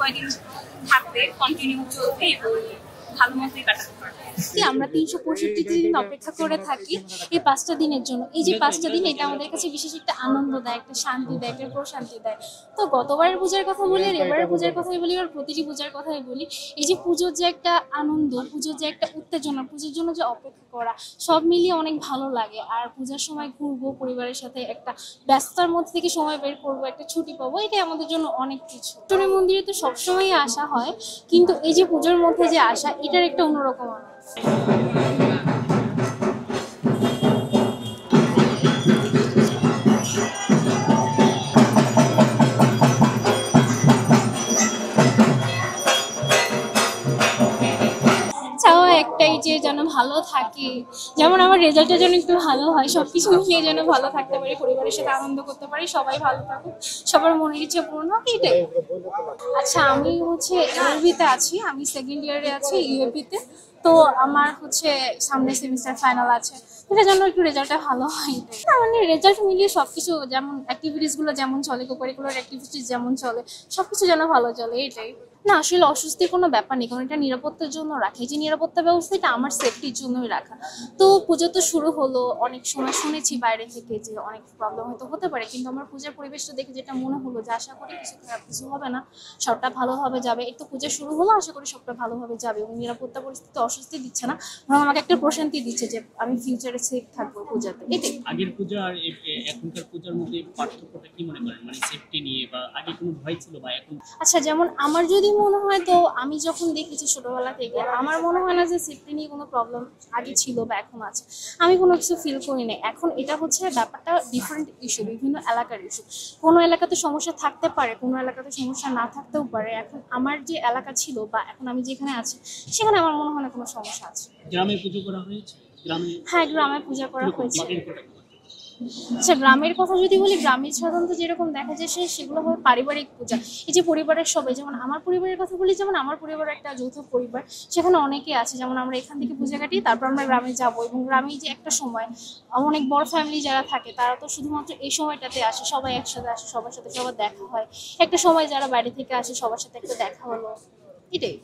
কয়দিন থাকবে, কন্টিনিউ চলবে এবং ভালো মতোই কাটাতে পারবে। আমরা ৩৬৫ দিন অপেক্ষা করে থাকি এই ৫টা দিনের জন্য। এই যে ৫টা দিন, এটা আমাদের কাছে বিশেষ একটা আনন্দ দেয়, একটা শান্তি দেয়, একটা প্রশান্তি দেয়। তো গতবারের পূজার কথা বলি আর এবারের পূজার কথাই বলি আর প্রতিটি পূজার কথাই বলি, এই যে পুজোর যে একটা আনন্দ, পুজোর যে একটা উত্তেজনা, পুজোর জন্য যে অপেক্ষা করা, সব মিলিয়ে অনেক ভালো লাগে। আর পূজার সময় ঘুরবো পরিবারের সাথে, একটা ব্যস্ততার মধ্যে থেকে সময় বের করবো, একটা ছুটি পাবো, এটাই আমাদের জন্য অনেক কিছু। টনি মন্দিরে তো সবসময়ই আসা হয়, কিন্তু এই যে পুজোর মধ্যে যে আসা, এটার একটা অন্যরকম আনন্দ। চাওয়া একটাই যে যেন ভালো থাকি, যেমন আমার রেজাল্টটা যেন একটু ভালো হয়, সবকিছু মিলিয়ে যেন ভালো থাকতে পারি, পরিবারের সাথে আনন্দ করতে পারি, সবাই ভালো থাকুক, সবার মনের ইচ্ছে পূর্ণ হোক, এটাই। আচ্ছা, আমি হচ্ছে ইউএপিতে আছি, আমি সেকেন্ড ইয়ারে আছি ইউএপিতে। তো আমার হচ্ছে সামনে সেমিস্টার ফাইনাল আছে, এটা যেন একটু রেজাল্টটা ভালো হয়, এটাই। না, মানে রেজাল্ট মিলিয়ে সবকিছু, যেমন অ্যাক্টিভিটিস গুলো যেমন চলে, কোকারিকুলার অ্যাক্টিভিটিস যেমন চলে, সবকিছু যেন ভালো চলে, এটাই। না, আসলে অস্বস্তির কোনো ব্যাপার নেই, কারণ এটা নিরাপত্তার জন্য রাখা। এই যে নিরাপত্তা ব্যবস্থা, এটা আমার সেফটির জন্যই রাখা। তো পুজো তো শুরু হলো, অনেক সময় শুনেছি বাইরে থেকে যে অনেক প্রবলেম হয়তো হতে পারে, কিন্তু আমার পূজার পরিবেশটা দেখে যেটা মনে হলো যে আশা করি কিছু খারাপ কিছু হবে না, সবটা ভালোভাবে যাবে। এই তো পূজা শুরু হলো, আশা করি সবটা ভালোভাবে যাবে এবং নিরাপত্তা পরিস্থিতি অস্বস্তি দিচ্ছে না, বরং আমাকে একটা প্রশান্তি দিচ্ছে যে আমি ফিউচারে সেফ থাকবো পূজাতে, এটাই। আগের পূজা আর এখনকার পূজার মধ্যে পার্থক্যটা কি মনে করেন, মানে সেফটি নিয়ে, বা আগে কোনো ভয় ছিল বা এখন? আচ্ছা, যেমন আমার যদি মনে হয়, তো আমি যখন দেখেছি ছোটবেলা থেকে, আমার মনে হয় না যে সেফটি নিয়ে কোনো প্রবলেম আগে ছিল বা এখন আছে। আমি কোনো কিছু ফিল করি না এখন। এটা হচ্ছে ব্যাপারটা ডিফারেন্ট ইস্যু, বিভিন্ন এলাকার ইস্যু। কোনো এলাকাতে সমস্যা থাকতে পারে, কোনো এলাকাতে সমস্যা না থাকতেও পারে। এখন আমার যে এলাকা ছিল বা এখন আমি যেখানে আছি, সেখানে আমার মনে হয় না কোনো সমস্যা আছে। গ্রামে পুজো করা হয়েছে? গ্রামে? হ্যাঁ, গ্রামে পূজা করা হয়েছে। মাটির কোটা? আচ্ছা, গ্রামের কথা যদি বলি, গ্রামে সাধারণত যেরকম দেখা যায় সেগুলো হয় পারিবারিক পূজা। এই যে পরিবারের সবাই, যেমন আমার পরিবারের কথা বলি, যেমন আমার পরিবার একটা যৌথ পরিবার, সেখানে অনেকে আছে। যেমন আমরা এখান থেকে পূজা কাটি, তারপর আমরা গ্রামে যাব, এবং গ্রামে যে একটা সময় অনেক বড় ফ্যামিলি যারা থাকে, তারা তো শুধুমাত্র এই সময়টাতে আসে, সবাই একসাথে আসে, সবার সাথে সবার দেখা হয়। একটা সময় যারা বাইরে থেকে আসে, সবার সাথে একটা দেখা হলো, এটাই।